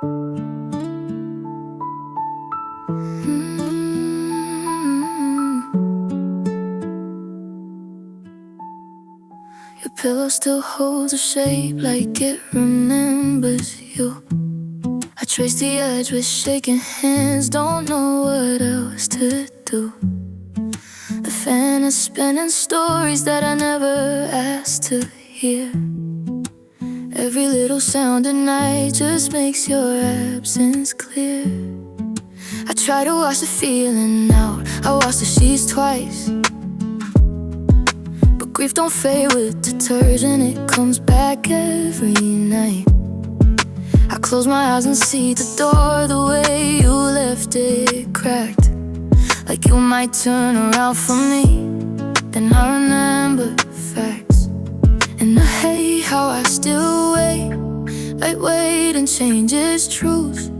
Your pillow still holds a shape like it remembers you. I trace the edge with shaking hands, don't know what else to do. The fan is spinning stories that I never asked to hear. Every little sound at night just makes your absence clear. I try to wash the feeling out, I wash the sheets twice, but grief don't fade with detergent, it comes back every night. I close my eyes and see the door the way you left it cracked, like you might turn around for me. Then I remember facts, and I hate how I still wait. I wait and change its truth.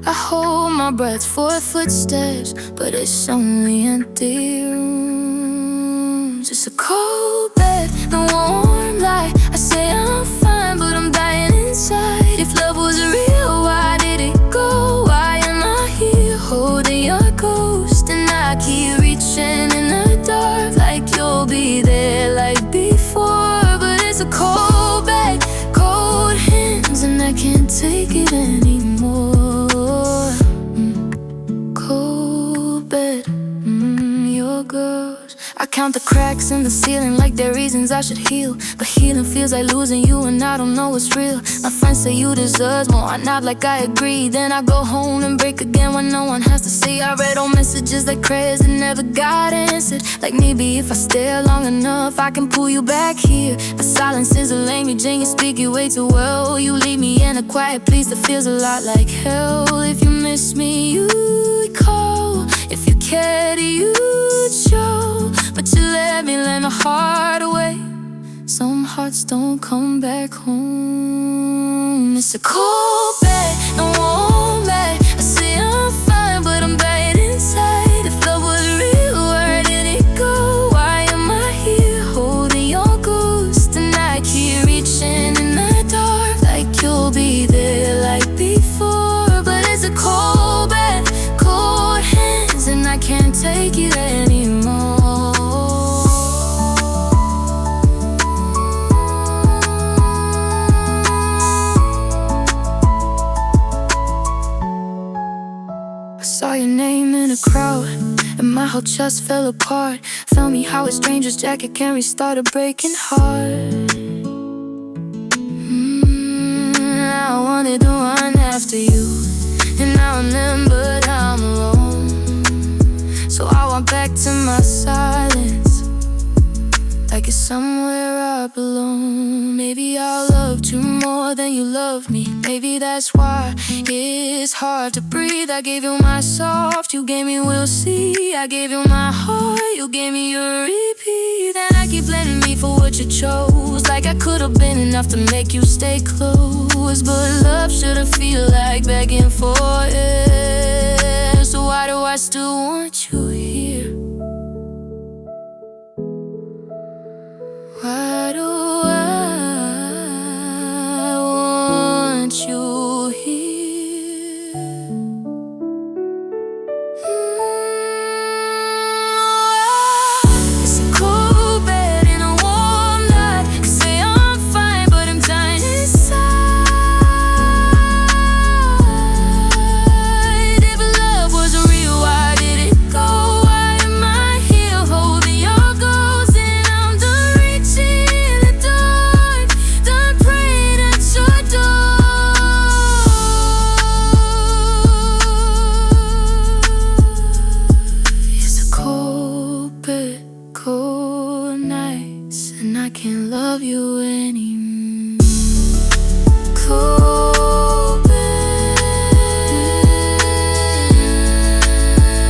I hold my breath for footsteps, but it's only empty rooms. It's a cold bed, no warm light. I say I'm fine, but I'm dying inside. If love was real, why did it go? Why am I here holding your ghost? And I keep reaching in the dark, like you'll be there like before. But it's a cold bed, cold hands, and I can't take it anymore. Cold bed, your girls. I count the cracks in the ceiling like they're reasons I should heal, but healing feels like losing you and I don't know what's real. My friends say you deserve more, I nod like I agree. Then I go home and break again when no one has to see. I read old messages like prayers that never got answered, like maybe if I stare long enough I can pull you back here. But silence is a language and you speak it way too well. You leave me in a quiet place that feels a lot like hell. If you miss me, you'd call. If you cared, you'd show. But you let me lay my heart away. Some hearts don't come back home. It's a cold bed, no warm bed. I say I'm fine, but I'm dying inside. If love was real, where did it go? Why am I here holding your ghost? And I keep reaching in the dark, like you'll be there like before. But it's a cold bed, cold hands, and I can't take it anymore. Saw your name in a crowd, and my whole chest fell apart. Tell me how a stranger's jacket can restart a breaking heart. I wanted to run after you, and I remembered I'm alone. So I went back to my silence, like it's somewhere I belong. Maybe I loved you more than you loved me. Maybe that's why it's hard to breathe. I gave you my soft, you gave me we'll see. I gave you my heart, you gave me your repeat. And I keep blaming me for what you chose, like I could have been enough to make you stay close. But love shouldn't feel like begging for it. So why do I still want you here? Why do I want you here? It's a cold bed in a warm night. I say I'm fine, but I'm dying inside. If love was real, why did it go? Why am I here holding your ghost? And I'm done reaching in the dark, done praying at your door. It's a cold bed, cold nights, and I can't love you anymore. Cold bed,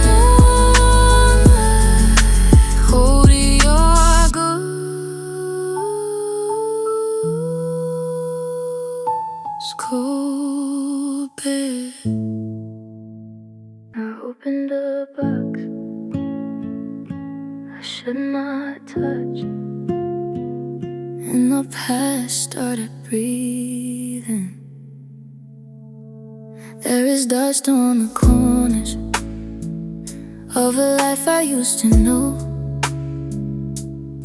warm night, holding your ghost. Cold bed. I opened the box I should not touch, and the past started breathing. as dust on the corners of a life I used to know.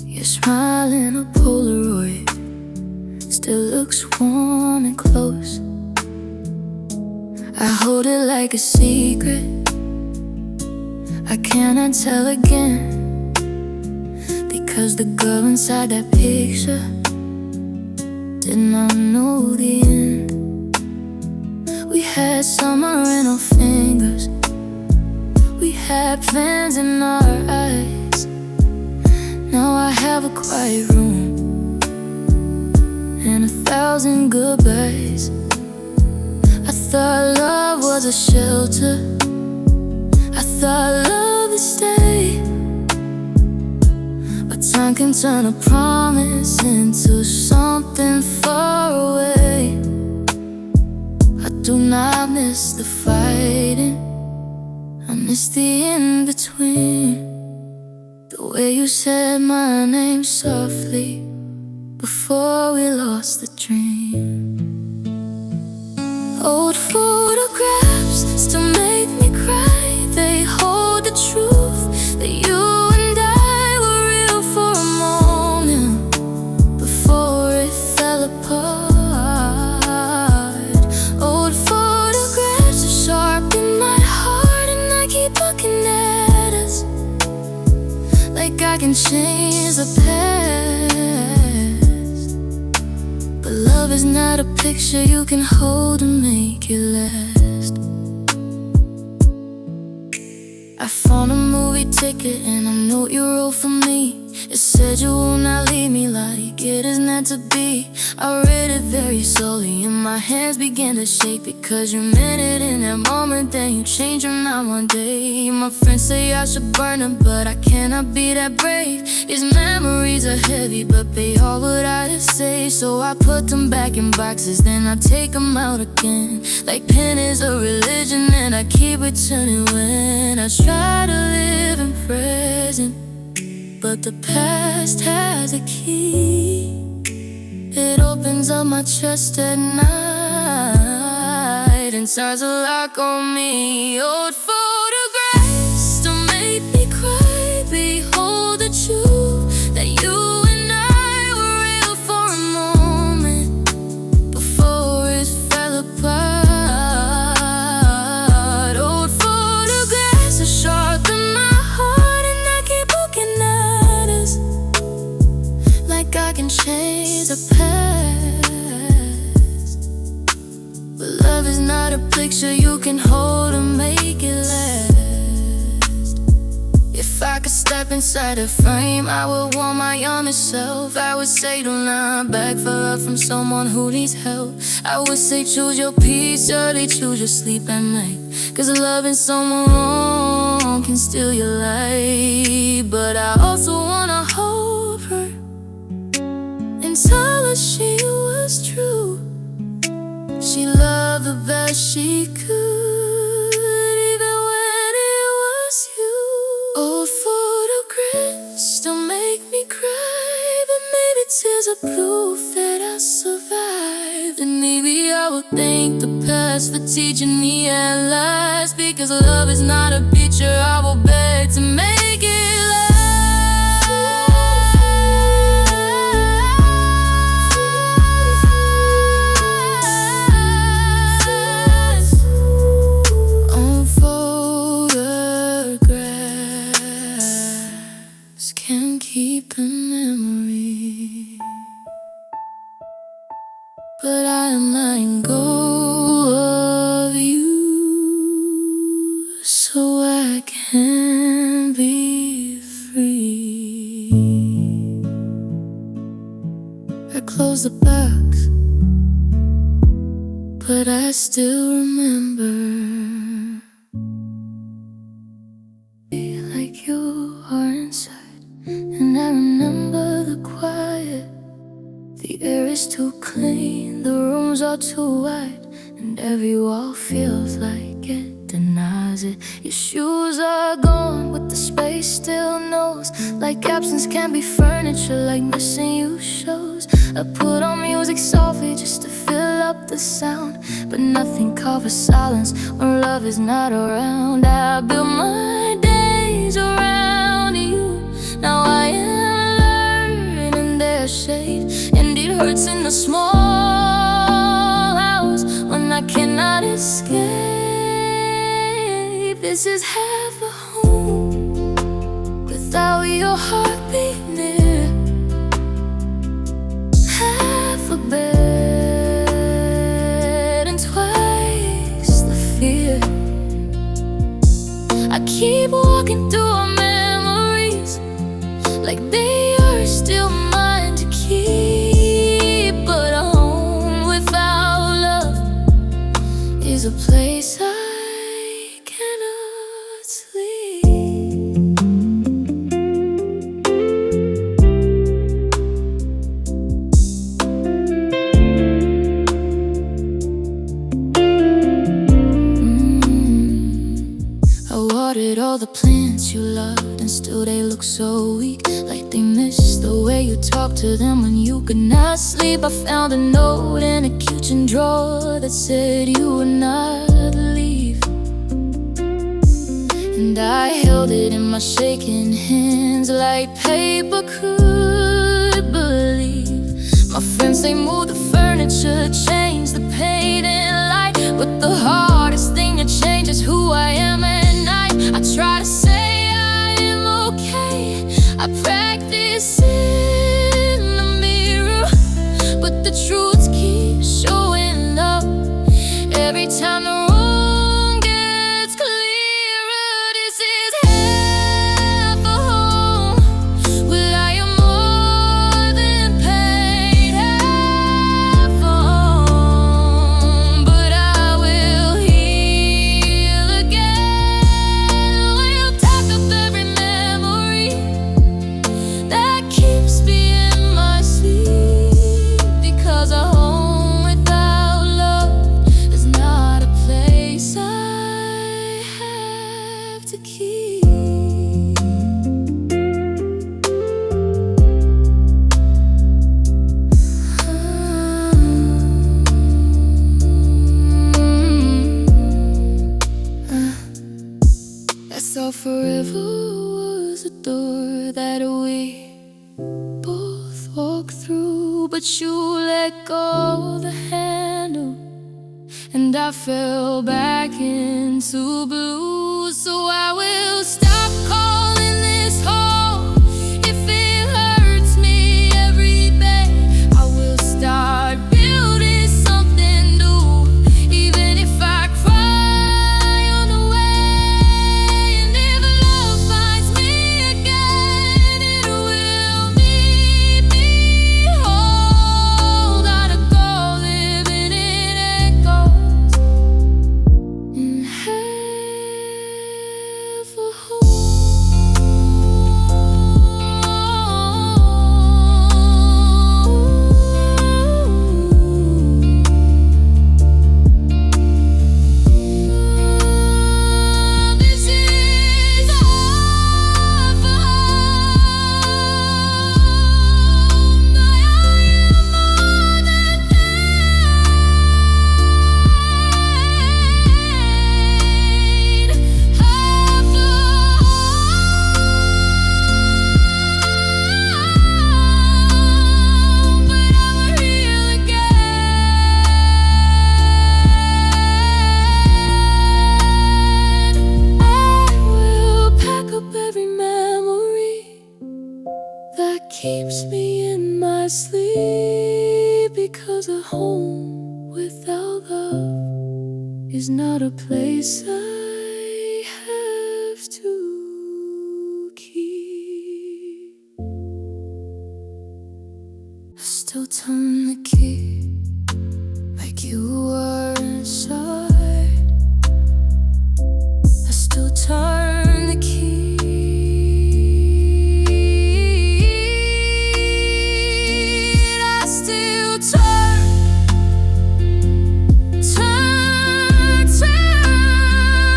Your smile in a Polaroid still looks warm and close. I hold it like a secret I cannot tell again, because the girl inside that picture did not know the end. We had summer in our fingers, we had plans in our eyes. Now I have a quiet room and 1,000 goodbyes. I thought love was a shelter, I thought love would stay, but time can turn a promise into something far away. I do not miss the fighting, I miss the in-between. The way you said my name softly before we lost the dream. Old photographs still make me cry. They hold the truth that you and I were real for a moment before it fell apart. Old photographs are sharp in my heart, and I keep looking at us like I can change the past. But love is not a picture you can hold and make it last. I found a movie ticket and a note you wrote for me. It said you will not leave me like it is meant to be. I read it very slowly and my hands began to shake, because you meant it in that moment. Then you changed your mind one day. My friends say I should burn them, but I cannot be that brave. These memories are heavy, but they are what I have saved. So I put them back in boxes, then I take them out again. Like pen is a religion, and I keep returning when I try to live in present. But the past has a key, it opens up my chest at night and turns a lock on me. Old photographs still make me cry. Behold the truth that you and I were real for a moment before it fell apart. Old photographs are sharp in my heart, and I keep looking at us like I can change the past. But love is not a picture you can hold and make it last. If I could step inside a frame, I would want my honest self. I would say do not beg for love from someone who needs help. I would say choose your peace, or they choose your sleep at night. Cause loving someone wrong can steal your life. But I also wanna hold her and tell her she was true. She loved the best she could, even when it was you. Old photographs still make me cry, but maybe tears are proof that I survived. And maybe I will thank the past for teaching me at last, because love is not a picture I will beg to make it last. Can keep a memory, but I am letting go of you so I can be free. I close the box, but I still remember. Like you are inside, and I remember the quiet. The air is too clean, the rooms are too wide, and every wall feels like it denies it. Your shoes are gone, but the space still knows. Like absence can be furniture, like missing you shows. I put on music softly just to feel up the sound, but nothing covers silence when love is not around. I build my days around you. Now I am learning their shade, and it hurts in the small hours when I cannot escape. This is half a home without your heartbeat near, half a bed and twice the fear. I keep walking through our memories like they are still mine to keep. But a home without love is a place I cannot sleep. I watered all the plants you loved, and still they look so weak, like they missed the way you talked to them when you could not sleep. I found a note in a kitchen drawer that said you would not leave, and I held it in my shaking hands like paper could believe. My friends, they moved the furniture, changed the paint and light, but the hardest thing to change is who I am at night. I try to say I am okay, I practice in the mirror, but the truth keeps showing up every time the wrong gets clearer. This is half a home where I am more than paid, half a home, but I will heal again. We'll pack up every memory that keeps me in my sleep, because a home without love is not a place I have to keep. I thought forever was a door that we both walk through, but you let go the handle, and I fell back into blue. So I will stop calling this home if it hurts me every day. I will start building something new, even if I cry on the way. And if love finds me again, it will meet me whole. Gotta go living in echoes in half a home. This is half a home. I am more than pain, half a home, but I will heal again. I will pack up every memory that keeps me in my sleep, because a home without love is not a place I have to keep. I still turn the key like you were inside. I still turn the key. I still turn, turn, turn.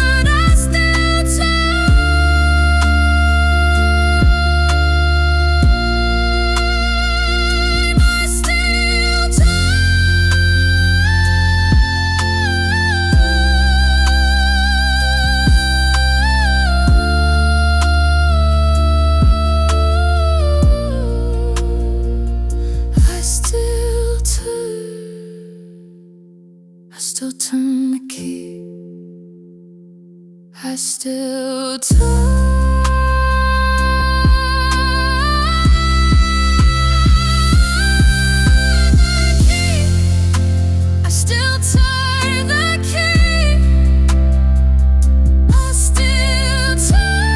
I still turn the key. I still turn the key. I still turn the key. I still turn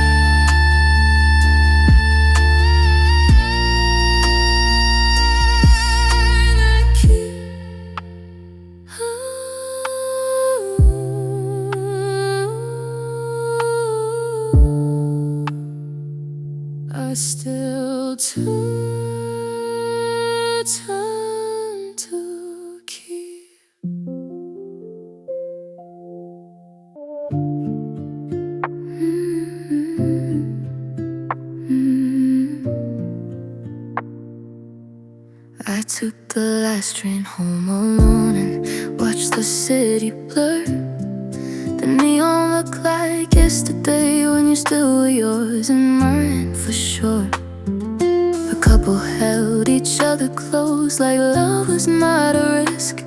the key. I still turn to keep. I took the last train home alone and watched the city blur. The neon looked like yesterday when you still were yours and mine for sure. The couple held each other close like love was not a risk.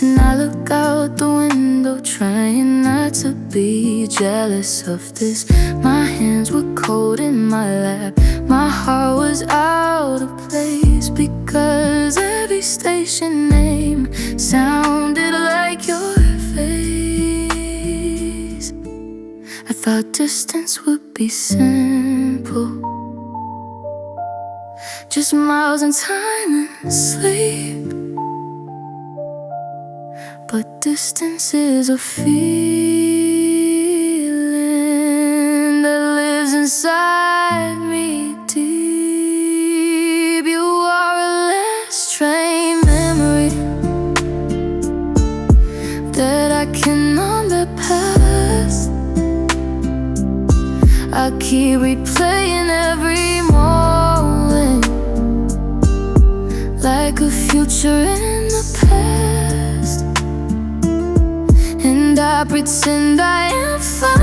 And I look out the window trying not to be jealous of this. My hands were cold in my lap. My heart was out of place because every station name sounded like your face. I thought distance would be simple, just miles and time and sleep. But distance is a feeling that lives inside me deep. You are a last train memory that I cannot let pass. I keep replaying every moment like a future in the past. And I pretend I am fine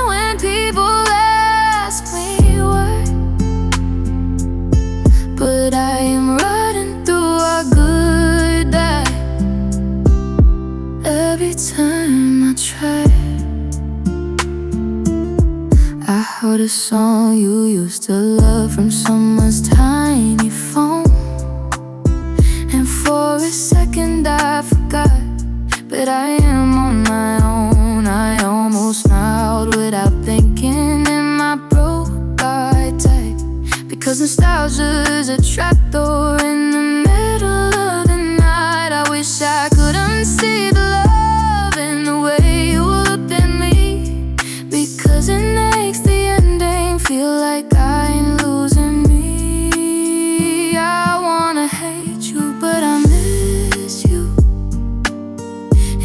when people ask me why. But I am riding through a good day every time I try. I heard a song you used to love from someone's tiny phone, and for a second I forgot, but I am on my own. I almost smiled without thinking, and my broke heart tight because nostalgia's a trapdoor in the middle of the night. I wish I could unsee the love in the way you looked at me, because it makes the ending feel like I'm losing me. I wanna hate you, but I miss you,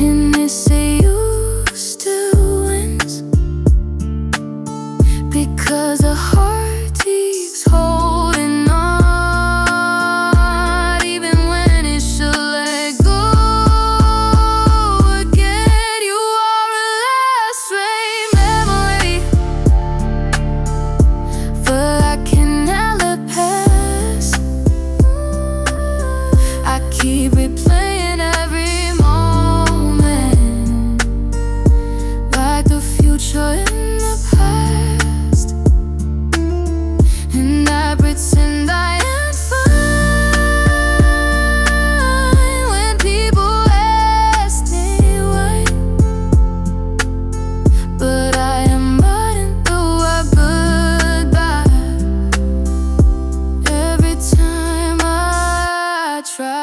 and they say you still wins because a heart keeps holding on even when it should let go again. You are a last train memory, but I cannot let pass. I keep replaying every moment like the future in the past. And I pretend I am fine when people ask me why. But I am riding through a goodbye every time I try.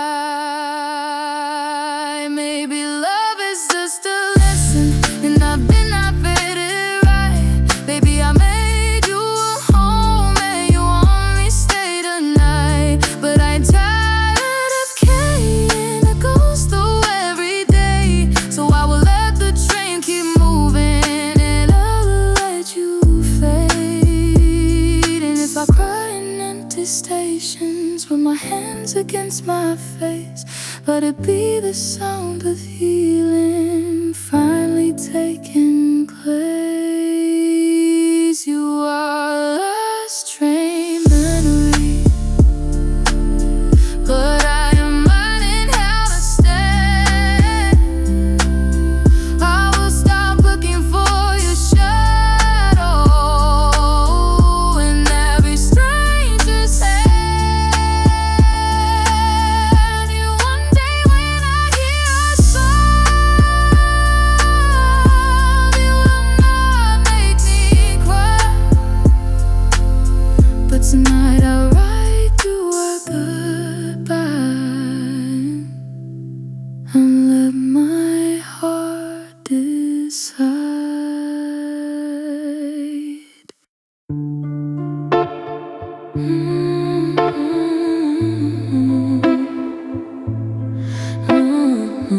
Maybe love is just a lesson, and I've been not fitted right. Baby, I made you a home and you only stayed a night. But I'm tired of carrying a ghost through every day, so I will let the train keep moving and I'll let you fade. And if I cry in empty stations with my hands against my face, let it be the sound of healing finally taking place. You are a last train memory, but I am running out I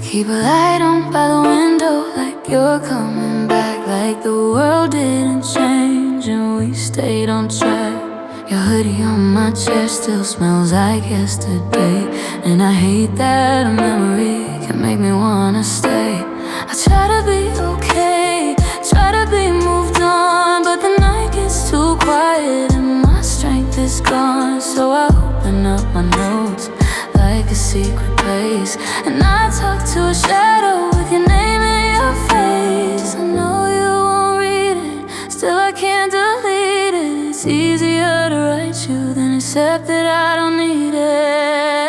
keep a light on by the window, like you're coming back, like the world didn't change and we stayed on track. Your hoodie on my chest still smells like yesterday, and I hate that a memory can make me wanna stay. I try to be okay, try to be moved on, but the night gets too quiet and my strength is gone. So I open up my notes like a secret place, and I talk to a shadow with your name in your face. I know you won't read it, still I can't delete it. It's easier to write you than accept that I don't need it.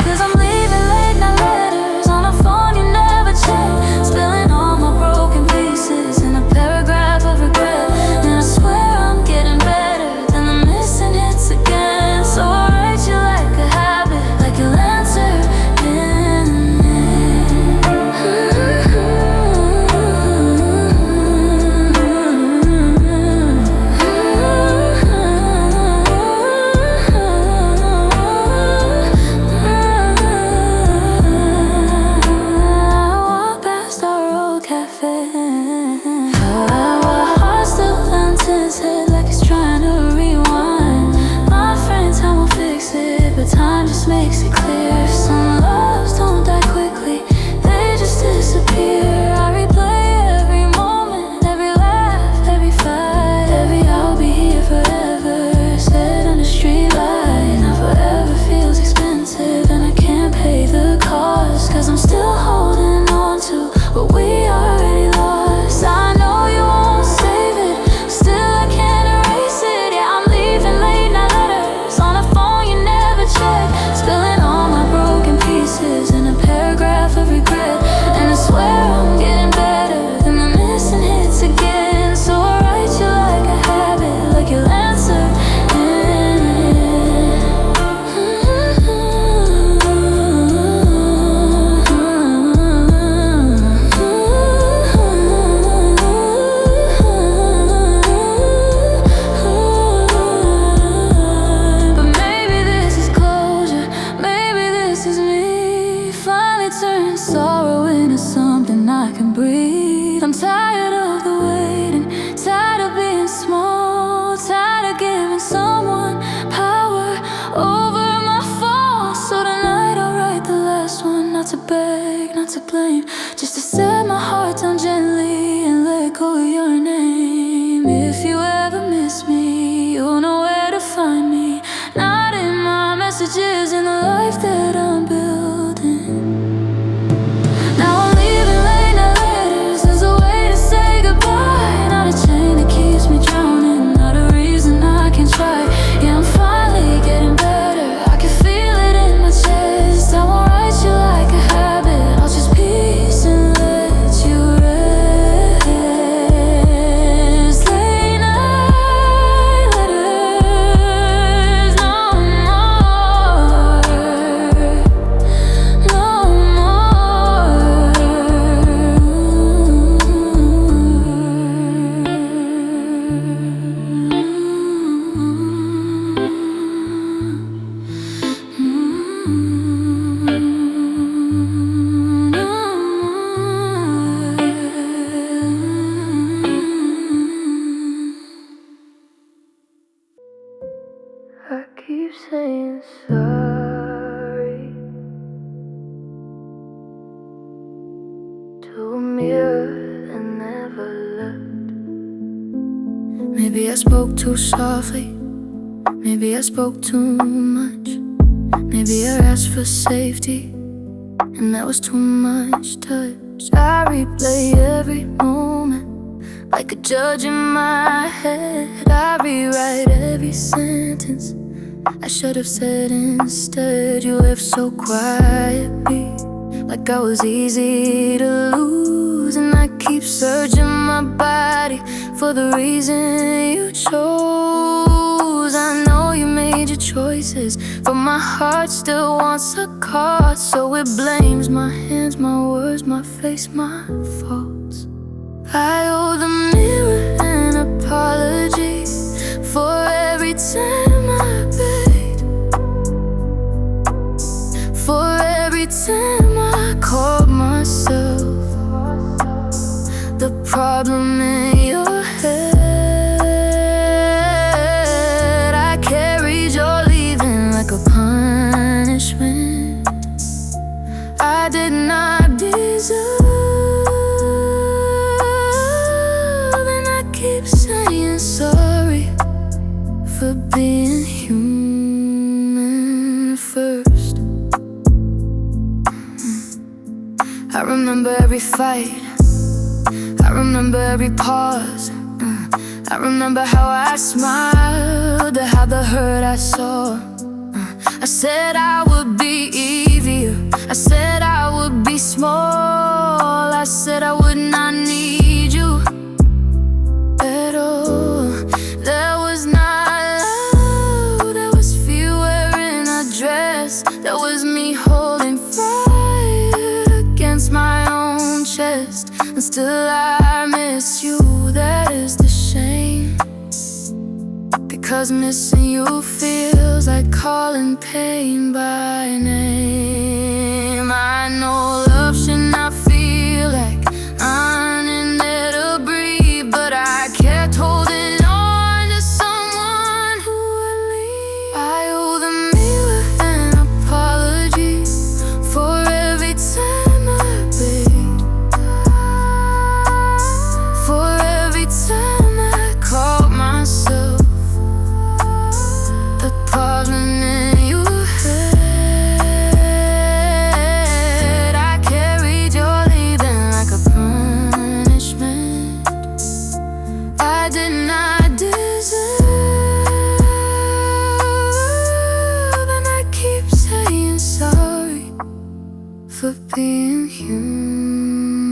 'Cause I'm leaving late night letters on a phone you never check, spilling all my broken pieces in a paragraph of regret. And I swear I'm getting better, then the missing hits again. So I write you like a habit, like you'll answer in time just makes it clear. Some loves don't die quickly, they just disappear. I replay every moment, every laugh, every fight, every I'll be here forever said under street light. Now forever feels expensive and I can't pay the cost, 'cause I'm still holding on to what we already lost. I know you won't save it, still I can't erase it. Yeah, I'm leaving late night letters on a phone you never check, spilling all my broken pieces in a paragraph of regret. And I swear I'm getting better, then the missing hits again. So I write you like a habit, like you'll answer in But maybe this is closure, maybe this is me finally turning sorrow into something I can breathe. I'm tired of the waiting, tired of being small, tired of giving someone power over my fall. So tonight I'll write the last one, not to beg, not to blame, just to set my heart down gently and let go of your name. If you ever miss me, you'll know where to find me, not in my messages, in the life that I'm building. Now I'm leaving late night letters as a way to say goodbye, not a chain that keeps me drowning, not a reason I can try. Yeah, I'm finally getting better, I can feel it in my chest. I won't write you like a habit, I'll just peace and let you rest. Late night letters, no more, no I keep saying sorry to a mirror that never looked. Maybe I spoke too softly, maybe I spoke too much, maybe I asked for safety and that was too much touch. I replay every moment like a judge in my head. I rewrite every sentence I should have said instead. You left so quietly, like I was easy to lose, and I keep searching my body for the reason you chose. I know you made your choices, but my heart still wants a cause. So it blames my hands, my words, my face, my faults. I owe the mirror an apology. every fight. I remember every pause. I remember how I smiled, how the hurt I saw. I said I would be easier. I said I would be small. I said I would not need you at all. There was not love, there was fear wearing a dress. There was me holding fire against my own chest. And still I miss you, that is the shame. Because missing you feels like calling pain by name. I know love should not feel like I'm in there to breathe, but I kept holding on to someone who would leave. I owe the mirror an apology for every time I begged, for every time I caught myself apartment in your head. I carried your leaving like a punishment I did not deserve. And I keep saying sorry for being human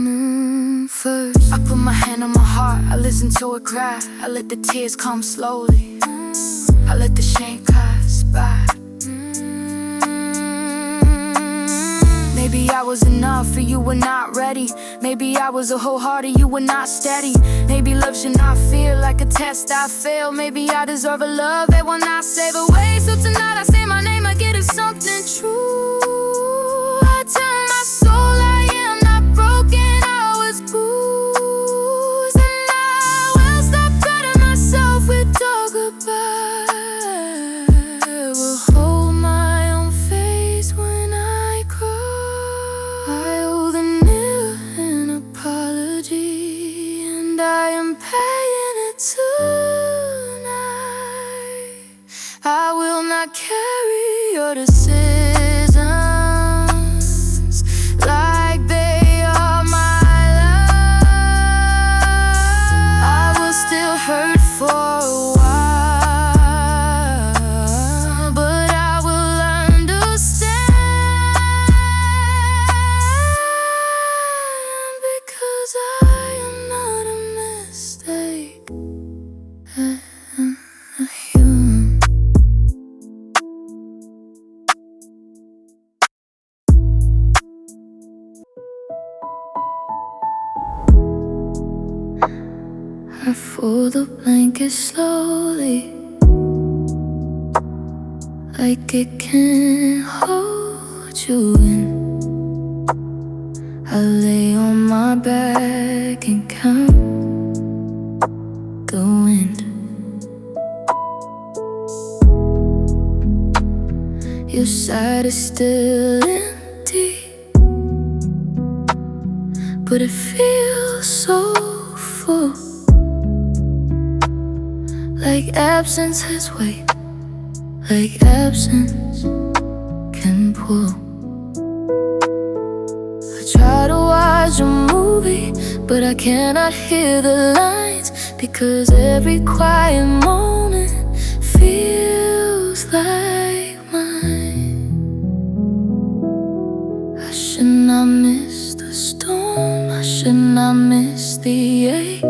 first. I put my hand on my heart, I listen to it cry. I let the tears come slowly, I let the shame pass by. Maybe I was enough and you were not ready. Maybe I was a wholehearted, you were not steady. Maybe love should not feel like a test I failed. Maybe I deserve a love that will not save away. So tonight I say my name, I get it something true. I tell my soul I am not broken, I was bruised. And I will stop cutting myself with dog goodbye. Will hold my own face when I cry. I owe the mirror an apology, and I am paying it tonight. I will not carry your decisions like they are my love. I will still hurt for a while, but I will understand, because I am not a mistake. I'm a human. I fold the blanket slowly, like it can't hold you in. I lay on my back and count the wind. Your side is still empty, but it feels so full, like absence has weight, like absence can pull. I try to watch a movie, but I cannot hear the lines, because every quiet moment feels like mine. I should not miss the storm, I should not miss the ache,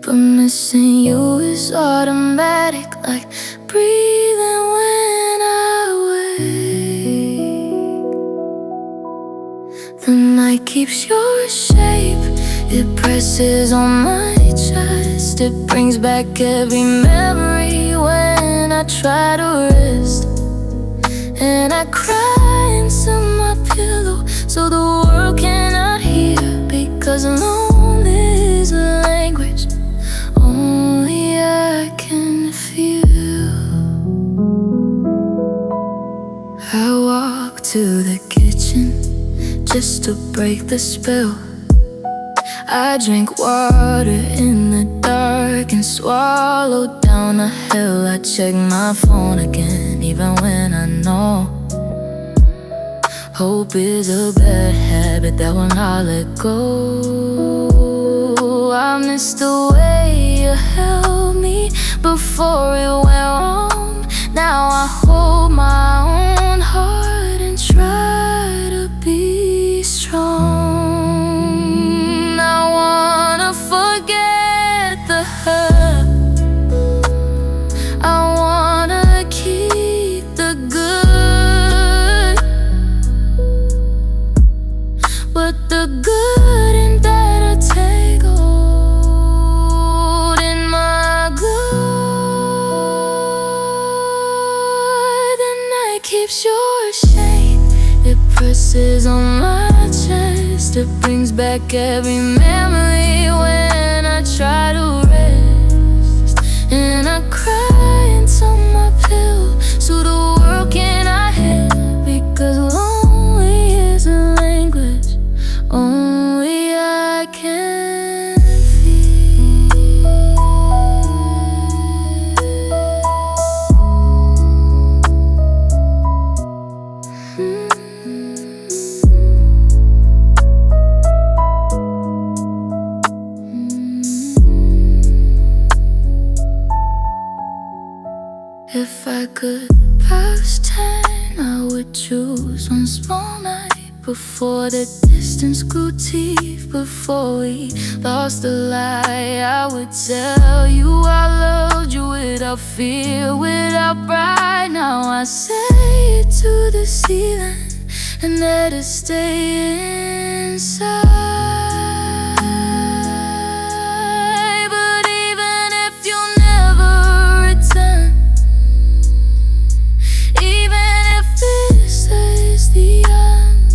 but missing you is automatic, like breathing when I wake. The night keeps your shape, it presses on my chest. It brings back every memory when I try to rest. And I cry into my pillow so the world cannot hear, because alone is a language only I can feel. I walk to the kitchen just to break the spell. I drink water in the dark and swallow down a hell. I check my phone again, even when I know Hope is a bad habit that will not let go. I miss the way you held me before it went wrong. Now I hold my own heart and try to be strong. I wanna forget the hurt. I wanna keep the good, but the good and bad I take hold in my good. The night keeps your shame, it presses on my chest. It brings back every memory when I try to rest. And I cry into my pillow so the world cannot hear, because lonely is a language only I can feel. If I could pass 10, I would choose one small night before the distance grew deep, before we lost the light. I would tell you I loved you without fear, without pride. Now I say it to the ceiling and let it stay inside. But even if you never return, even if this is the end,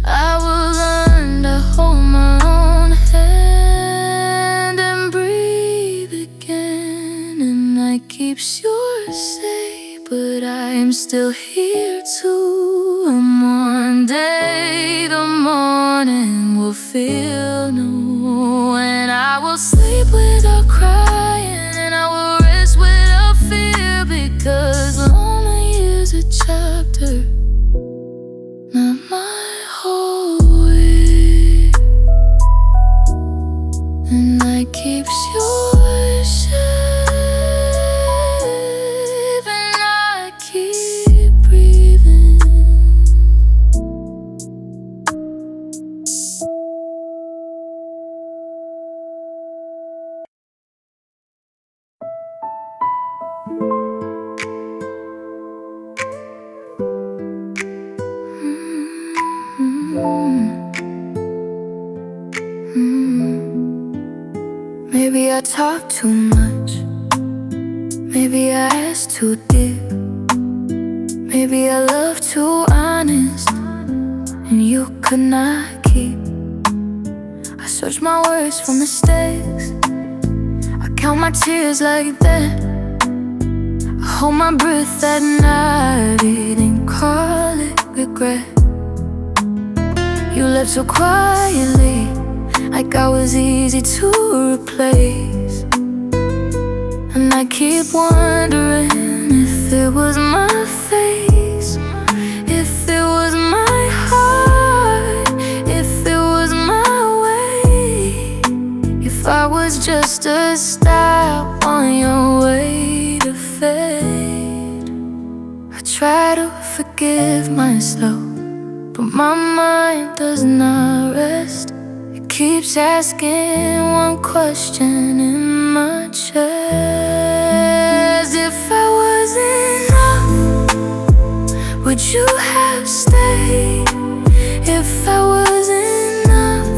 I will learn to hold my own hand and breathe again. And night keeps yours safe, but I am still here too. And one day the morning will feel new, and I will sleep without crying, and I will rest without fear, because lonely is a chapter, not my whole way. And night keeps yours safe, and I keep breathing. Maybe I talk too much, maybe I ask too deep, maybe I love too honest, and you could not keep. I search my words for mistakes, I count my tears like that. I hold my breath at night and call it regret. You left so quietly, like I was easy to replace. And I keep wondering if it was my face, if it was my heart, if it was my way, if I was just a stop on your way to fade. I try to forgive myself, but my mind does not rest. It keeps asking one question in my chest. If I was enough, would you have stayed? If I was enough,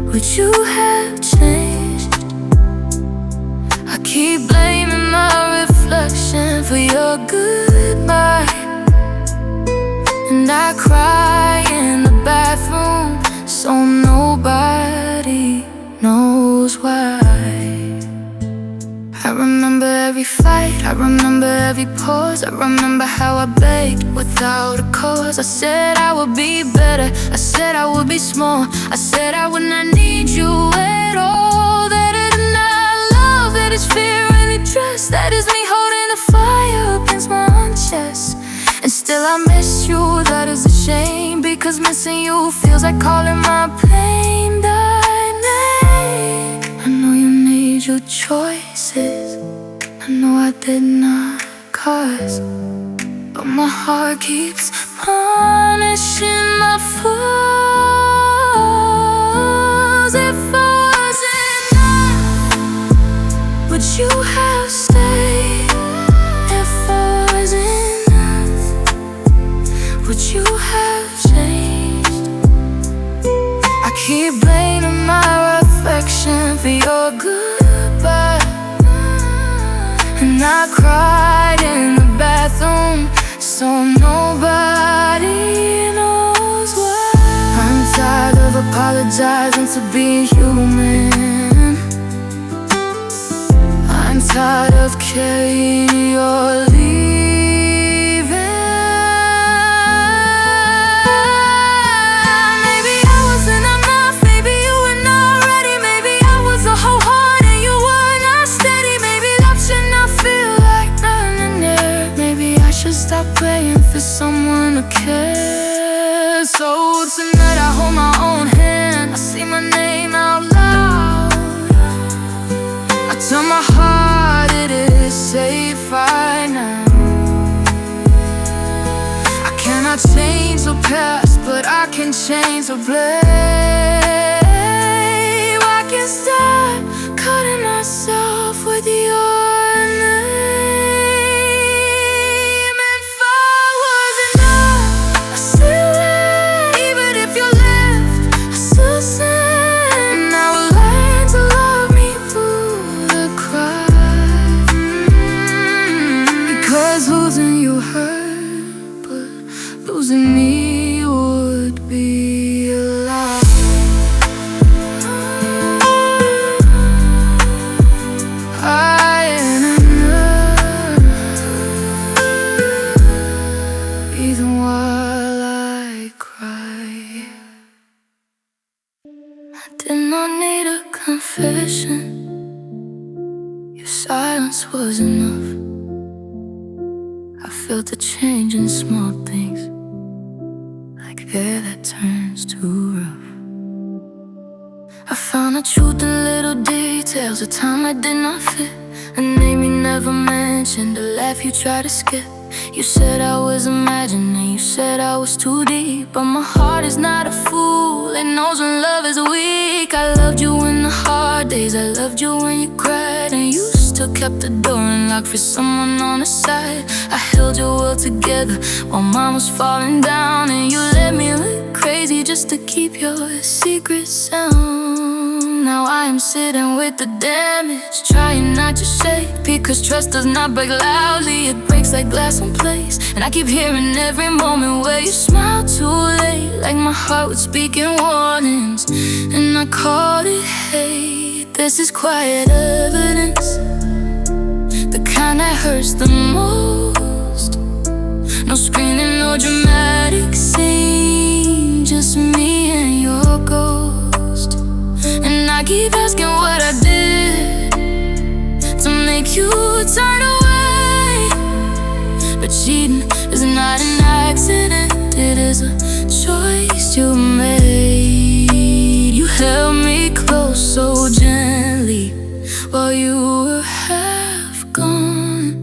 would you have changed? I keep blaming my reflection for your goodbye, and I cry in the bathroom so nobody knows why. I remember every fight, I remember every pause, I remember how I begged without a cause. I said I would be better, I said I would be small, I said I would not need you at all. That is not love, that is fear and trust. That is me holding the fire against my own chest and Still I miss you, that is a shame, because missing you feels like calling my plane thy name. I know you made your choices, I know I did not, cause but my heart keeps punishing my flaws. If I wasn't enough, would you have stayed? If I wasn't enough, would you have changed? I keep blaming my reflection for your goodbye, and I cried in the bathroom so nobody knows why. I'm tired of apologizing to be human. I'm tired of carrying your leaving. Maybe I wasn't enough, maybe you were not ready. Maybe I was a whole heart and you were not steady. Maybe love should not feel like nothing in there. Maybe I should stop praying for someone to care. So tonight I hold my own hand, I say my name out loud. I tell my heart it is safe right now. I cannot change the past, but I can change the blame. I can stop cutting myself with your name. If I was enough, I still live. Even if you left, I still sin. And I will learn to love me through the cry. Because losing you hurt, but losing me would be a lie. I ain't enough, even while I cry. I did not need a confession, your silence was enough. I felt a change in small things, like air that turns too rough. I found the truth in little details, a time that did not fit, a name you never mentioned, a laugh you tried to skip. You said I was imagining, you said I was too deep, but my heart is not a fool, it knows when love is weak. I loved you in the hard days, I loved you when you cried, and you still kept the door unlocked for someone on the side. I held your world together while mine was falling down, and you let me look crazy just to keep your secret sound. Now I am sitting with the damage, trying not to shake, because trust does not break loudly, it breaks like glass in place. And I keep hearing every moment where you smile too late, like my heart was speaking warnings, and I called it hate. This is quiet evidence, the kind that hurts the most. No screaming, no dramatic scene, just me and your ghost. And I keep asking what I did to make you turn away, but cheating is not an accident, it is a choice you made. You held me close so gently while you were half gone.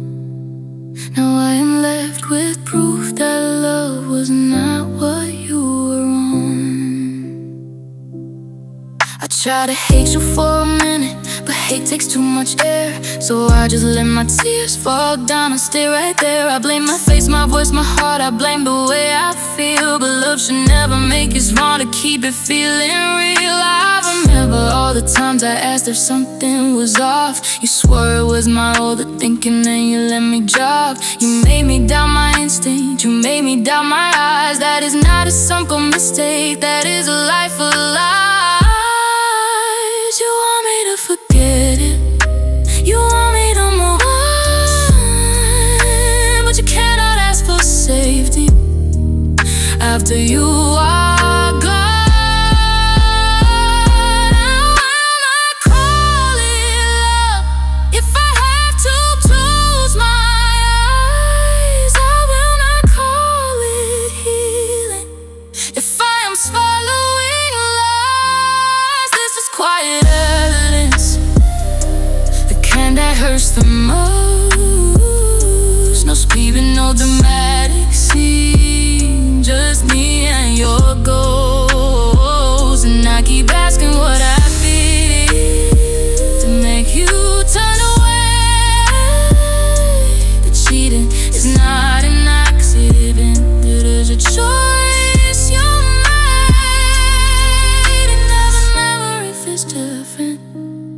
Now I am left with proof that love was not what you were on. I try to hate you for a minute, but hate takes too much air, so I just let my tears fall down and stay right there. I blame my face, my voice, my heart, I blame the way I feel, but love should never make it wrong to keep it feeling real. I remember all the times I asked if something was off. You swore it was my overthinking and you let me drop. You made me doubt my instinct, you made me doubt my eyes. That is not a simple mistake, that is a life of lies. You want me to forget it, you want me to move on, but you cannot ask for safety after you are gone. I will not call it love if I have to close my eyes. I will not call hurts the most. No speeding, no dramatic scene, just me and your goals. And I keep asking what I feel to make you turn away. The cheating is not an accident, it is a choice you made. And never if it's different,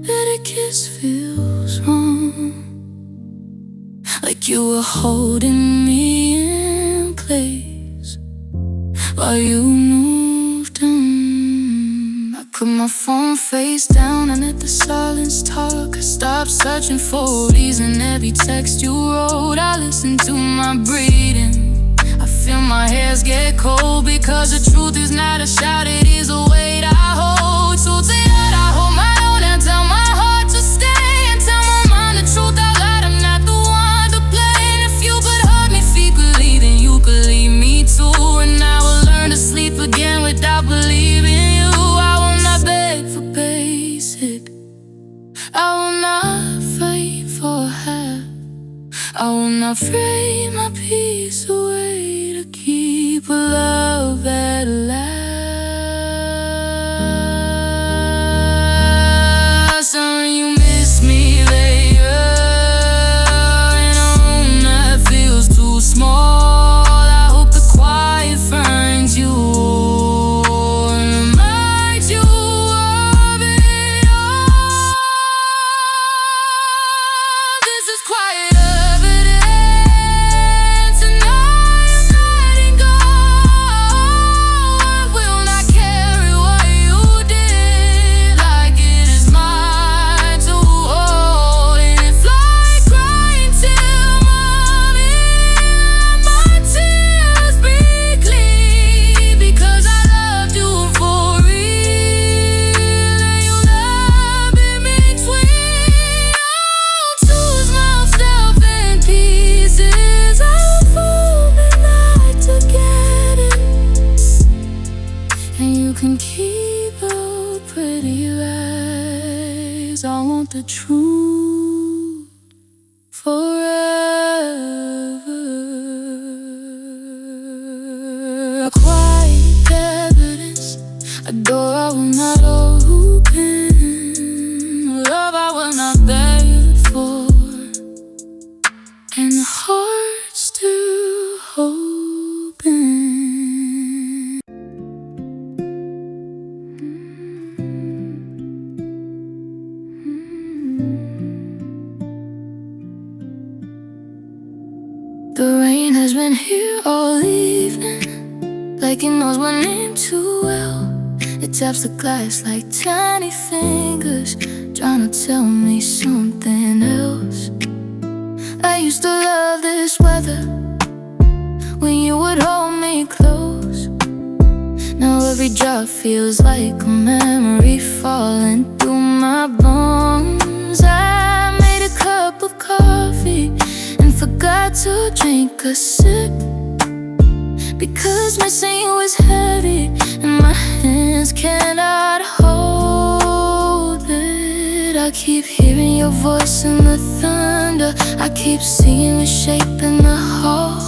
that a kiss feels wrong, like you were holding me in place while you moved on. I put my phone face down and let the silence talk. I stopped searching for reason. Every text you wrote, I listened to my breathing. I feel my hairs get cold, because the truth is not a shout, it is a weight I hold. So tonight I hold my own and tell my heart to stay, and tell my mind the truth out loud. I'm not the one to blame. If you could hurt me secretly, then you could leave me too. And I will learn to sleep again without believing you. I will not beg for basic, I will not fight for half, I will not trade my peace away to keep a love that lasts. And you miss me later in a room that feels too small. I hope the quiet finds you and reminds you of it all. This is quiet evidence, and I am letting go. I will not carry what you did like it is mine to hold. And if like crying till morning, my tears be clean, because I loved you for real, and you love in between. I'll choose myself in pieces. I'll fall midnight to get it, and you can keep your pretty lies. I want the truth forever. Quiet evidence, a door I will not open, love I will not beg for, and the heart still hoping. The rain has been here all evening, like it knows my name too well. It taps the glass like tiny fingers, trying to tell me something else. I used to love this weather, when you would hold me close. Now every drop feels like a memory falling through my bones. I made a cup of coffee and forgot to drink a sip, because missing you is heavy and my hands cannot hold it. I keep hearing your voice in the thunder, I keep seeing your shape in the hall,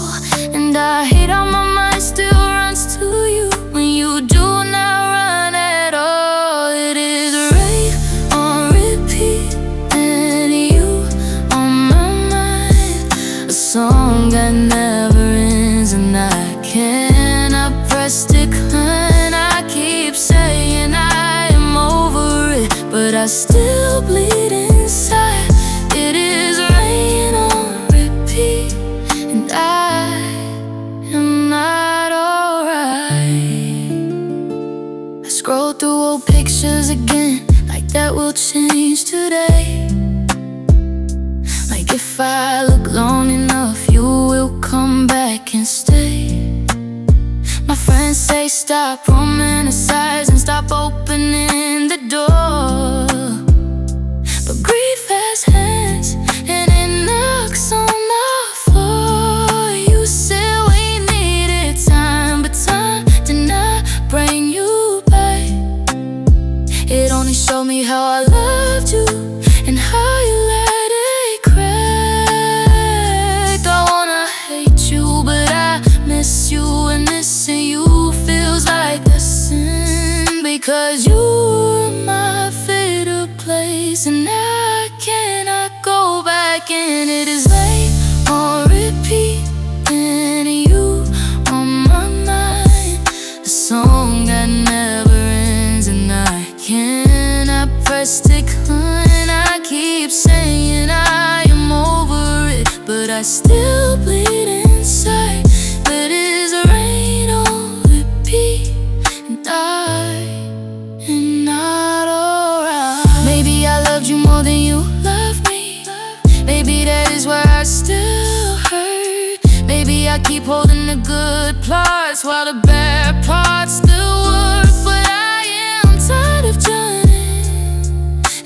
and I hate how my mind still runs to you when you do not run at all. It is rain on repeat and you on my mind, a song that never ends, and I cannot press decline. I keep saying I am over it, but I still bleed inside. It is rain on repeat, and I am not alright. I scroll through old pictures again, like that will change today. Like if I look long enough, you will come back and stay. My friends say stop romanticizing, stop opening the door, but grief has hands and it knocks on the floor. You said we needed time, but time did not bring you back. It only showed me how I loved you and how you let it Because you're my favorite place, and I cannot go back. And it is late on repeat, and you on my mind. The song that never ends, and I cannot press decline. I keep saying I am over it, but I still bleed inside. But is rain on repeat, and I am not alright. Maybe I loved you more than you love me. Maybe that is why I still hurt. Maybe I keep holding the good parts while the bad parts still work. But I am tired of trying,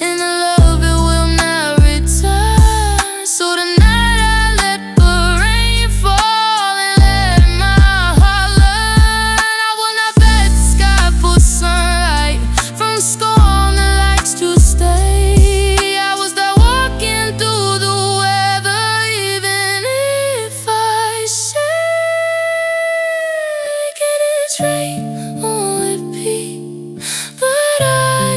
and the love it will not return. So tonight I let the rain fall and let my heart learn. I will not bet the sky for sunlight, from scorn the lights to stay. I was there walking through the weather, even if I shake. And it's rain on repeat, but I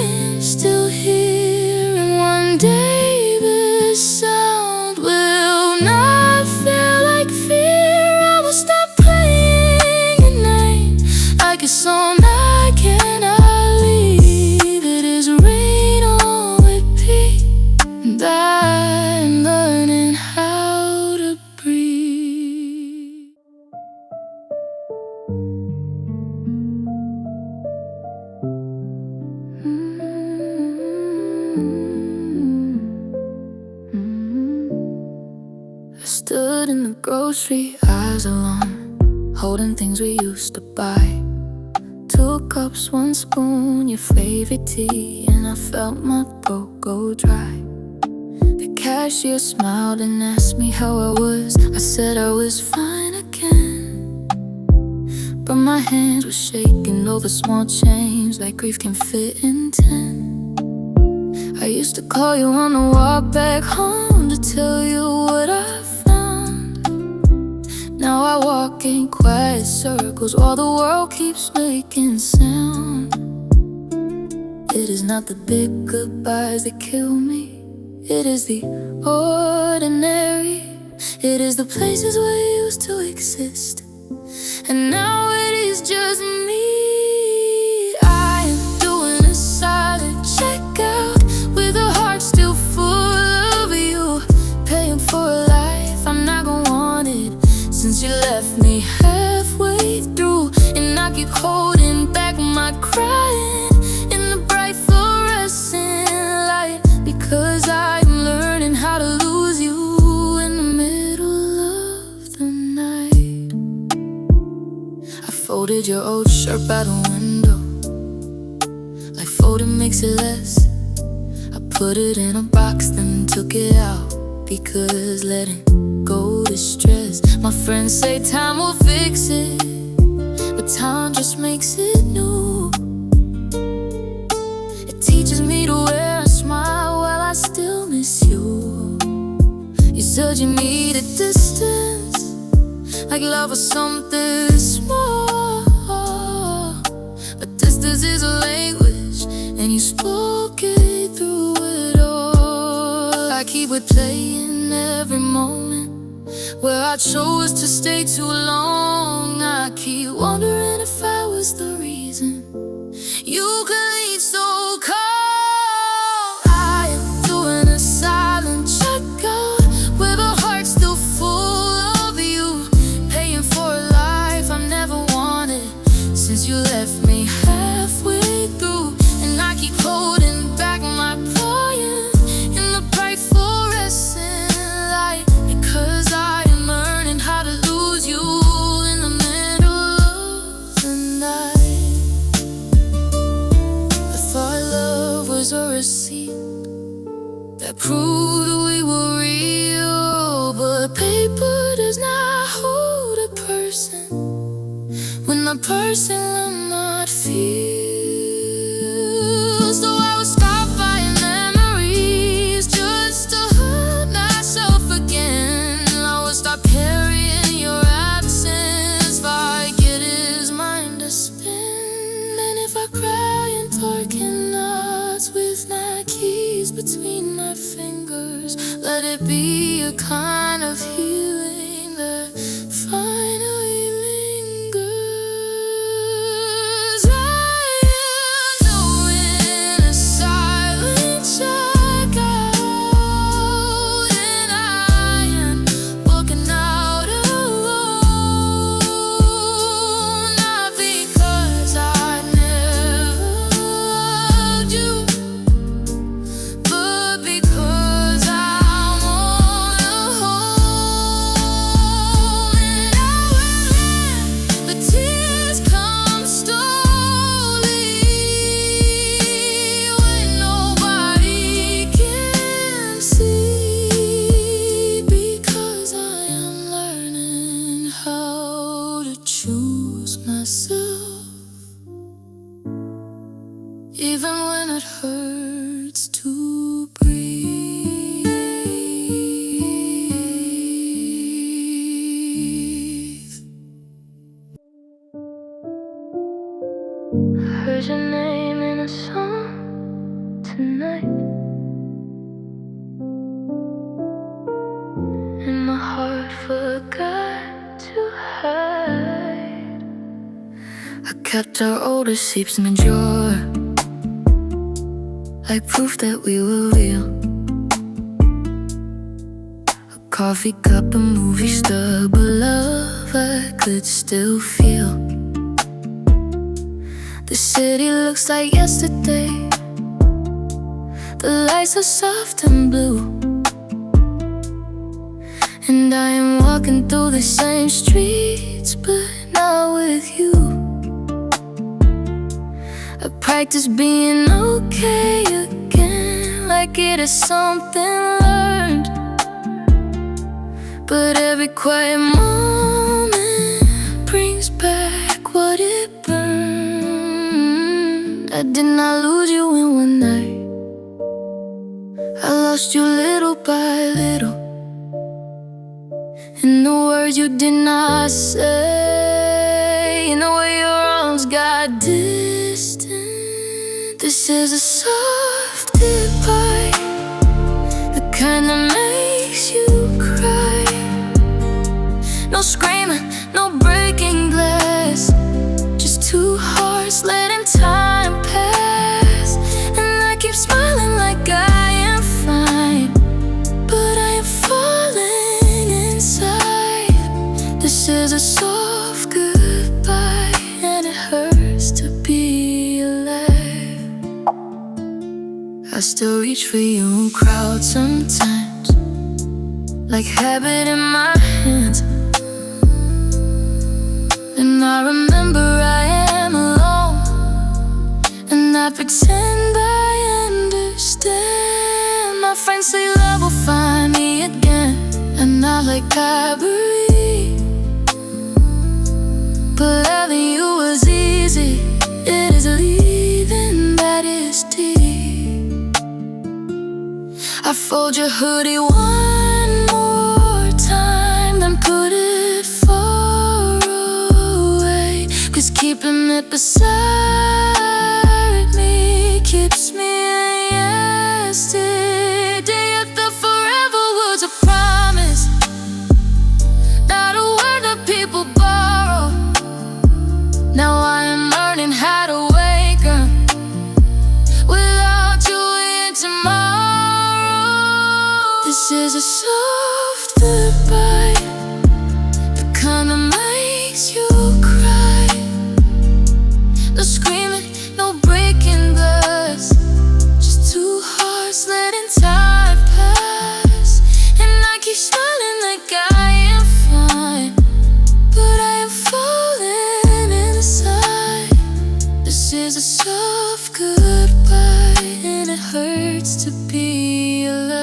am still here. And one day this sound will not feel like fear. I will stop playing your name like a song I cannot leave. It is rain on repeat, and I'm learning how to breathe. I stood in the grocery aisles alone, holding things we used to buy. 2 cups, 1 spoon, your favorite tea, and I felt my throat go dry. The cashier smiled and asked me how I was. I said I was fine again, but my hands were shaking over small change like grief can fit in 10. I used to call you on the walk back home to tell you what I found. Now I walk in quiet circles while the world keeps making sound. It is not the big goodbyes that kill me, it is the ordinary. It is the places where you used to exist, and now it is just me. I am doing a silent checkout with a heart still full of you, paying for a life I'm not gonna want it since you left me halfway through. And I keep holding back my crying in the bright fluorescent light, because I'm learning how to lose you in the middle of the night. I folded your old shirt by the window, like folding makes it less. I put it in a box, then took it out, because letting go to stress. My friends say time will fix it, but time just makes it new. It teaches me to wear a smile while I still miss you. You said you needed distance, like love was something small, but distance is a language, and you spoke it through it all. I keep replaying every moment where I chose to stay too long. I keep wondering if I was the reason you could leave so cold. I am doing a silent checkout with a heart still full of you, paying for a life I never wanted since you left me halfway through. And I keep holding back my crying in the bright fluorescent light, because I am learning how to lose you in the middle of the night. I thought love was a receipt that proved we were real, but paper does not hold a person when the person will not feel. So I will stop buying memories just to hurt myself again. I will stop carrying your absence, forget his mind to spin. And if I cry and between our fingers. Let it be a kind of healing that finally lingers. I am doing a silent checkout, and I am walking out alone. Not because I never loved you, but because I want a home. And I will let the tears come slowly when nobody can see, because I am learning how to choose myself, even when it hurts to breathe. Heard your name in a song tonight, and my heart forgot to hide. I kept our old receipts in a drawer, like proof that we were real. A coffee cup, a movie star, but love I could still feel. The city looks like yesterday, the lights are soft and blue, and I am walking through the same streets, but not with you. I practice being okay again, like it is something learned, but every quiet moment brings back what it burned. I did not lose you in one night, I lost you little by little, in the words you did not say, in the way your arms got distant. This is a soft goodbye, the kind that makes you cry. No screaming, no breaking glass, just two hearts letting time pass. And I keep smiling like I am fine, but I am falling inside. This is a soft goodbye, and it hurts to be alive. I still reach for you in crowds sometimes, like habit in my hands. And I remember I am alone, and I pretend I understand. My friends say love will find me again, and not like I breathe. But loving you was easy, it is leaving that is deep. I fold your hoodie one more time, then put it far away, 'cause keeping it beside me keeps me in yesterday. I thought forever was a promise, not a word that people borrow. Now I am learning how to wake up without you in tomorrow. This is a soft goodbye, the kind that makes you cry. No screaming, no breaking glass, just two hearts letting time pass. And I keep smiling like I am fine, but I am falling inside. This is a soft goodbye, and it hurts to be alive.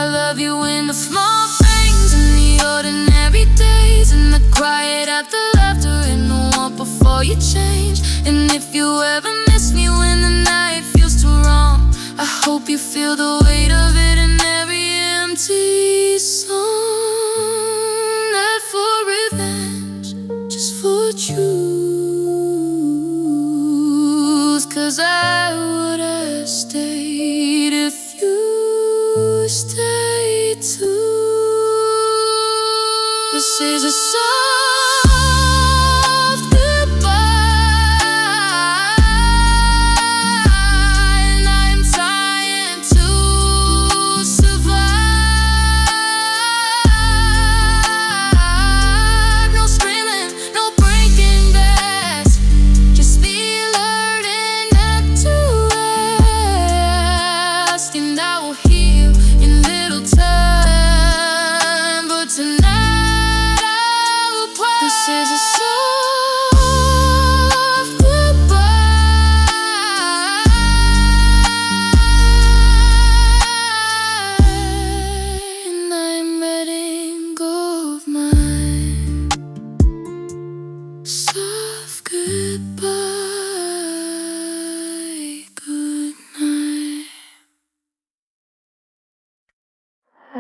I love you in the small things, in the ordinary days, in the quiet after laughter, in the warmth before you change. And if you ever miss me when the night feels too wrong, I hope you feel the weight of it in every empty song. Not for revenge, just for truth, 'cause I would have stayed.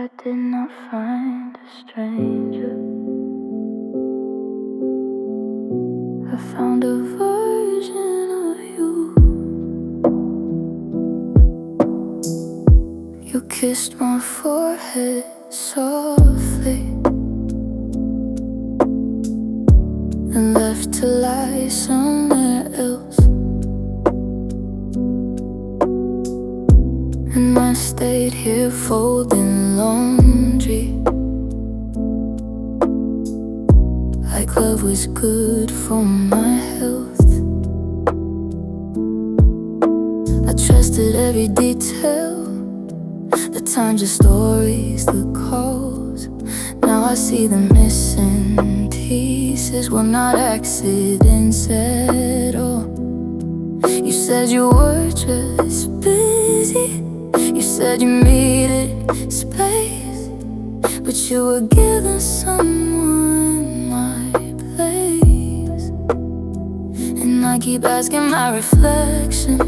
I did not find a stranger. I found a version of you. You kissed my forehead softly and left to lie somewhere else. And I stayed here folding laundry, like love was good for my health. I trusted every detail, the times, the stories, the calls. Now I see the missing pieces were not accidents at all. You said you were just busy, you said you needed space, but you were giving someone my place. And I keep asking my reflection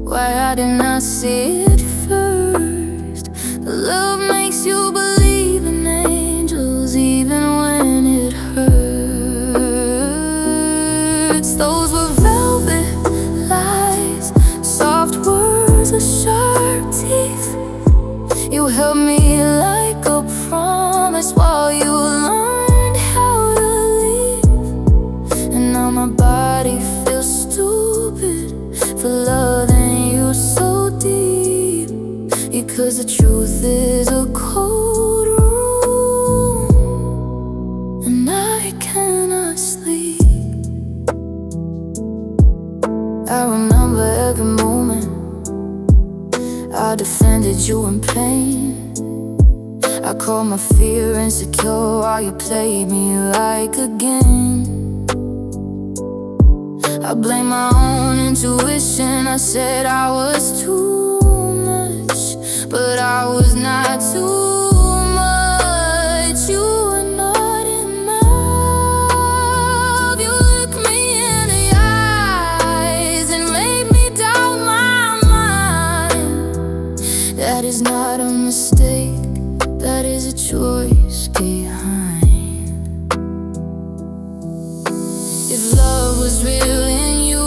why I did not see it first. Love makes you believe in angels even when it hurts. Those were velvet lies, soft words of sharp teeth. You held me like a promise while you learned how to leave. And now my body feels stupid for loving you so deep, because the truth is a cold room and I cannot sleep. I remember every moment I defended you in pain. I called my fear insecure while you played me like a game. I blame my own intuition. I said I was too much, but I was not too much. You were not enough. You looked me in the eyes and made me doubt my mind. That is not a mistake, that is a choice behind. If love was real in you,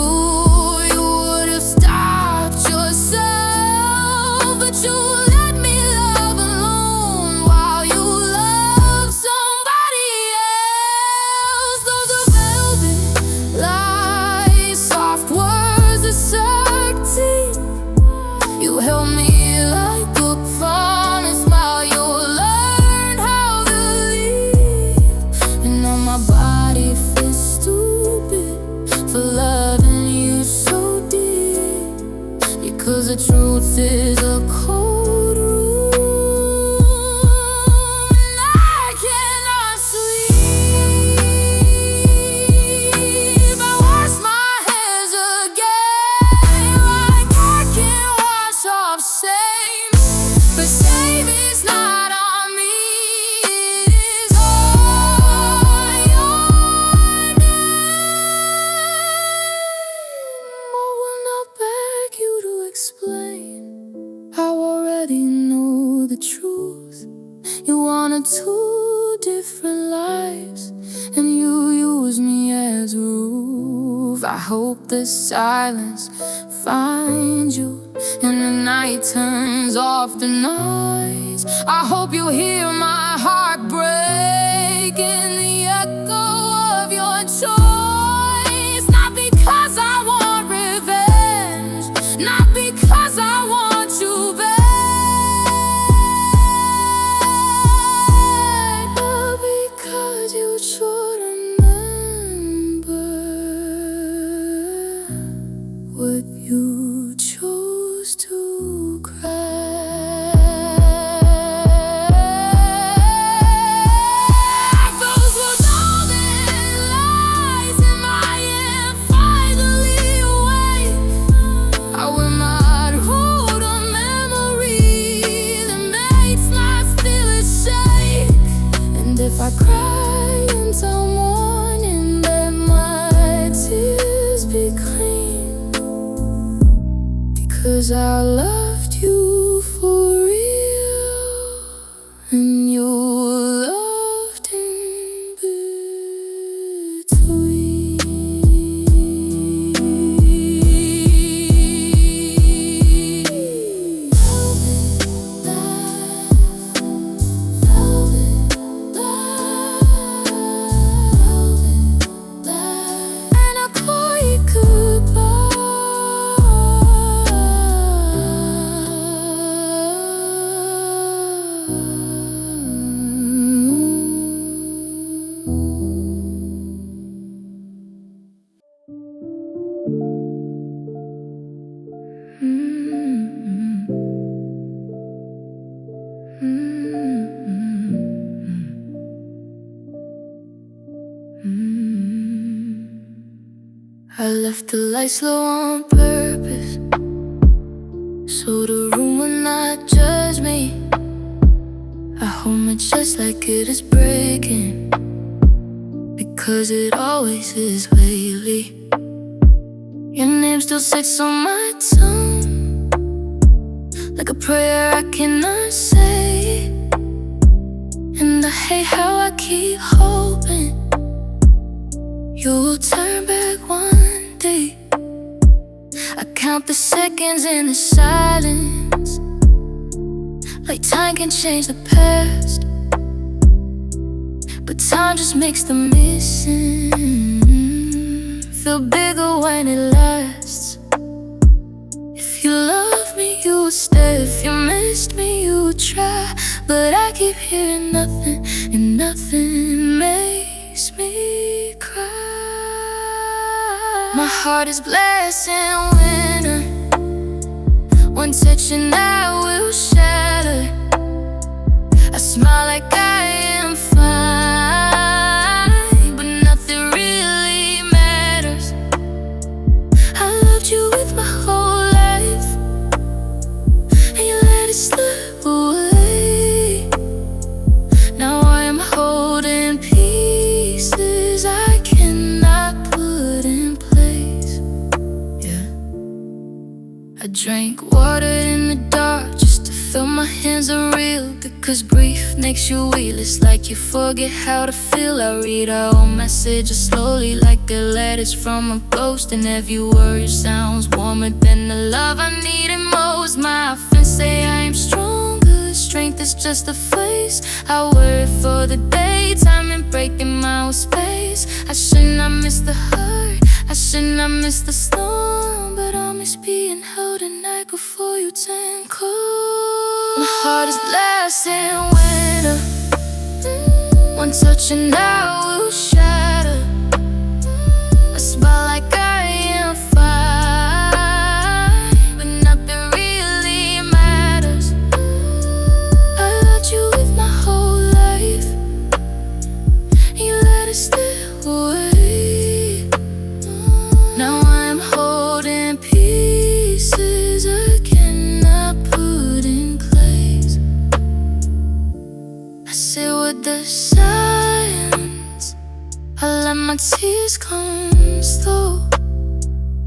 you would have stopped yourself. But you let me love alone while you love somebody else. Those are velvet lies, soft words of certainty. You held me like a promise while you learned how to leave. And now my body feels stupid for loving you so deep, because the truth is a cold room and I cannot sleep. I wash my hands again like I can wash off shame. But shame is not on me, it is on your name. I will not beg you to explain, I already know the truth. You wanted two different lives, and you used me as a roof. I hope the silence finds you and the night turns off the noise. I hope you hear my heart break in the echo of your choice. Not because I want revenge, not because I want you back, but because you should remember what you chose to crack. Those were golden lies, and I am finally awake. I will not hold a memory that makes my feelings shake. And if I cry until morning, let my tears be clean, because I loved you for real. the lights low on purpose, so the room will not judge me. I hold my chest like it is breaking, because it always is lately. Your name still sits on my tongue, like a prayer I cannot say. And I hate how I keep hoping you will turn back one day. I count the seconds in the silence, like time can change the past, but time just makes the missing feel bigger when it lasts. If you love me, you will stay. If you missed me, you will try. But I keep hearing nothing, and nothing makes me cry. My heart is blessed in winter, one touch and I will shatter. I smile like I am fine, but nothing really matters. I loved you with my whole life, and you let it slip away. Now I am holding pieces I cannot put in place. Yeah, I drank water in the dark just to feel my hands are real, because grief makes you weak. It's like you forget how to feel. I read our own messages slowly, like the letters from a ghost, and every word sounds warmer than the love I needed most. My friends say I am stronger, strength is just a face. I worry for the daytime and breaking my own space. I should not miss the hurt, I should not miss the storm, but I miss being held at night before you turn cold. My heart is blessed in winter, one touch and I will shatter. I smile like I am fine, but nothing really matters. I loved you with my whole life, and you let it slip away. Now I'm holding pieces I cannot put in place. I sit with the silence, I let my tears come slow.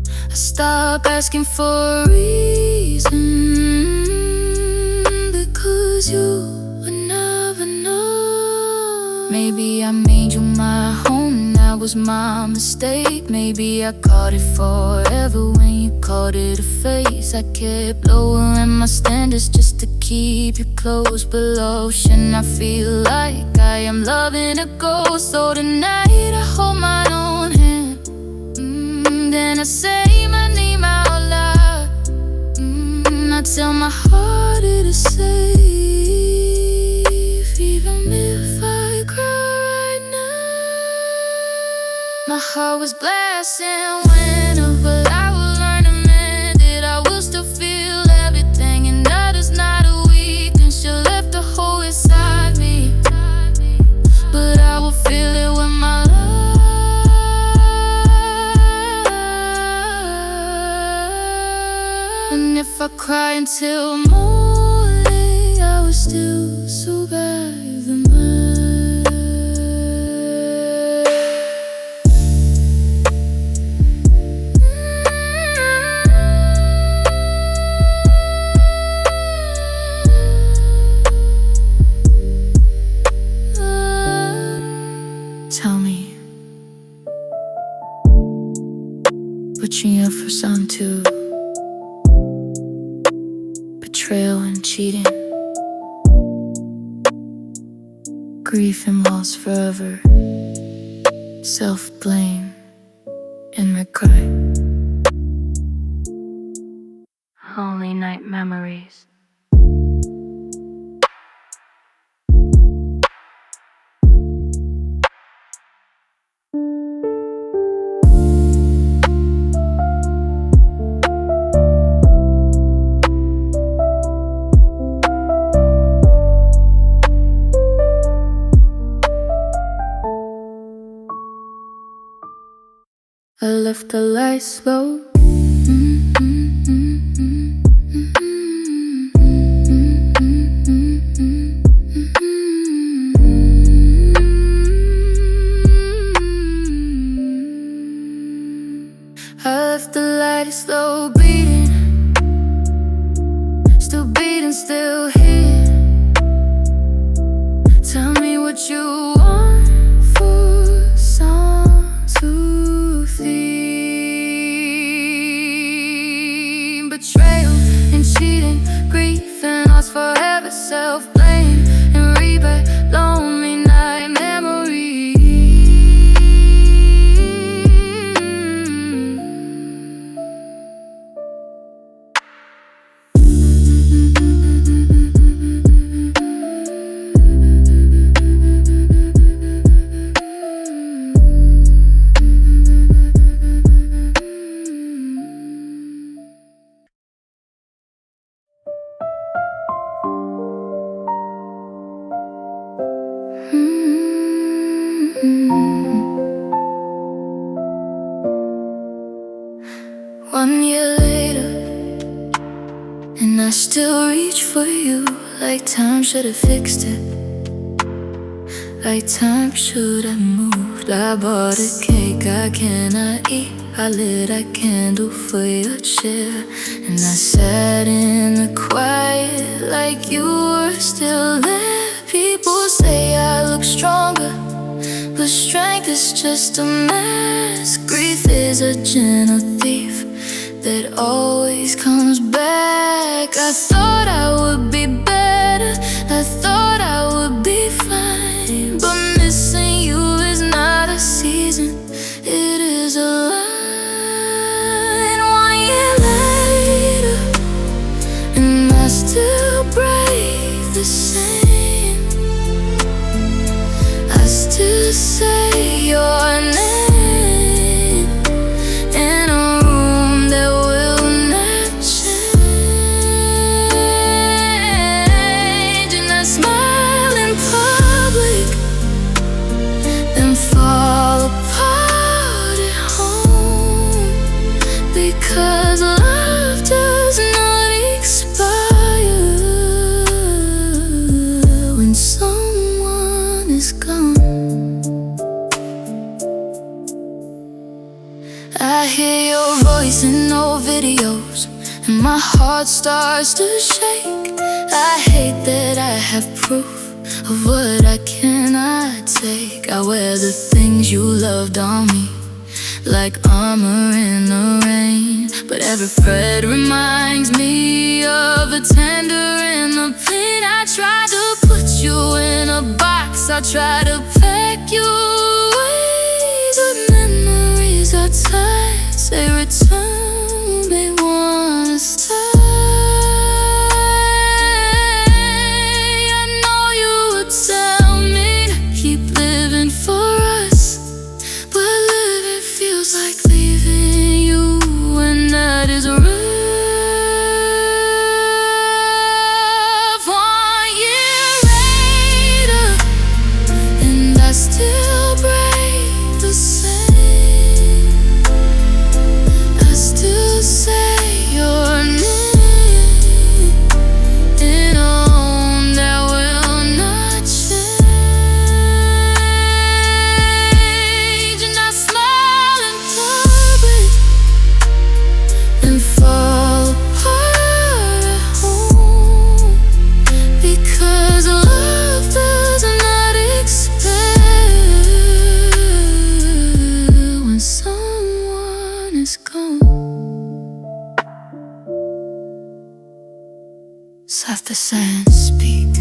I stop asking for a reason, because you would never know. Maybe I made you my home, and that was my mistake. Maybe I caught it forever when you called it a phase. I kept lowering my standards just to keep you close below. Shouldn't I feel like I am loving a ghost? So tonight I hold my own hand, then I say my name out loud. I tell my heart it is safe, even if I cry right now. My heart was blessed in winter, but I will learn to mend it. I will still feel everything, and that is not a weakness. She left a hole inside me, but I will fill it with my love. And if I cry until morning, I will still survive the night. Tell me, butchering you for some too. Betrayal and cheating, grief and loss forever, self-blame and regret, lonely night memories. I left the lights low. I left the light slow beating, still beating, still here. Tell me what you want for song to theme. Betrayal and cheating, grief and loss, forever self-blame and rebirth, lonely night memories. One year later, and I still reach for you, like time should have fixed it, like time should have moved. I bought a cake I cannot eat, I lit a candle for your chair, and I sat in the quiet like you were still there. People say I look stronger, but strength is just a mask. Grief is a gentle thief that always comes back. I thought I would be better, I thought I would be fine, but missing you is not a season, it is a line. 1 year later, and I still breathe the same. I still say your name in a room that will not change. And I smile in public, then fall apart at home, because love does not expire when someone is gone. I hear your voice in old videos, and my heart starts to shake. I hate that I have proof of what I cannot take. I wear the things you loved on me like armor in the rain, but every thread reminds me of the tender and the pain. I tried to put you in a box, I tried to pack you away, but memories are tight, say return, they wanna stay. I know you would tell me to keep living for us, but living feels like leaving you, and that is rough. 1 year later, and I still breathe the same. I still say your name in a home that will not change. And I smile in public and fall apart at home, because love does not expire when someone is gone. Soft the sands speak.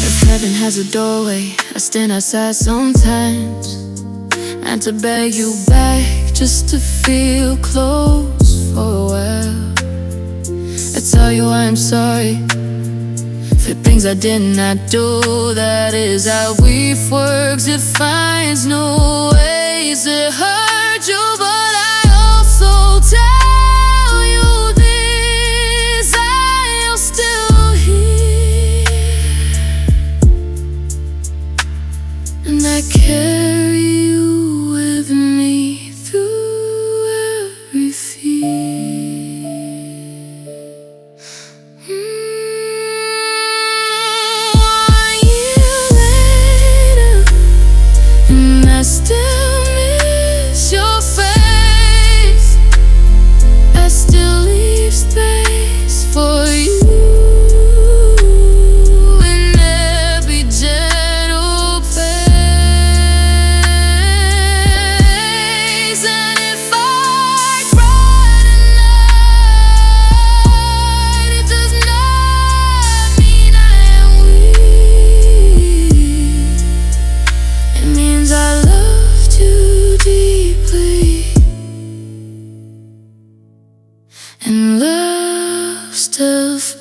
If heaven has a doorway, I stand outside sometimes, and to beg you back just to feel close for a while. I tell you I'm sorry for things I did not do. That is how grief works, it finds no ways to hurt you. But I also tell you this, I am still here, and I can't must have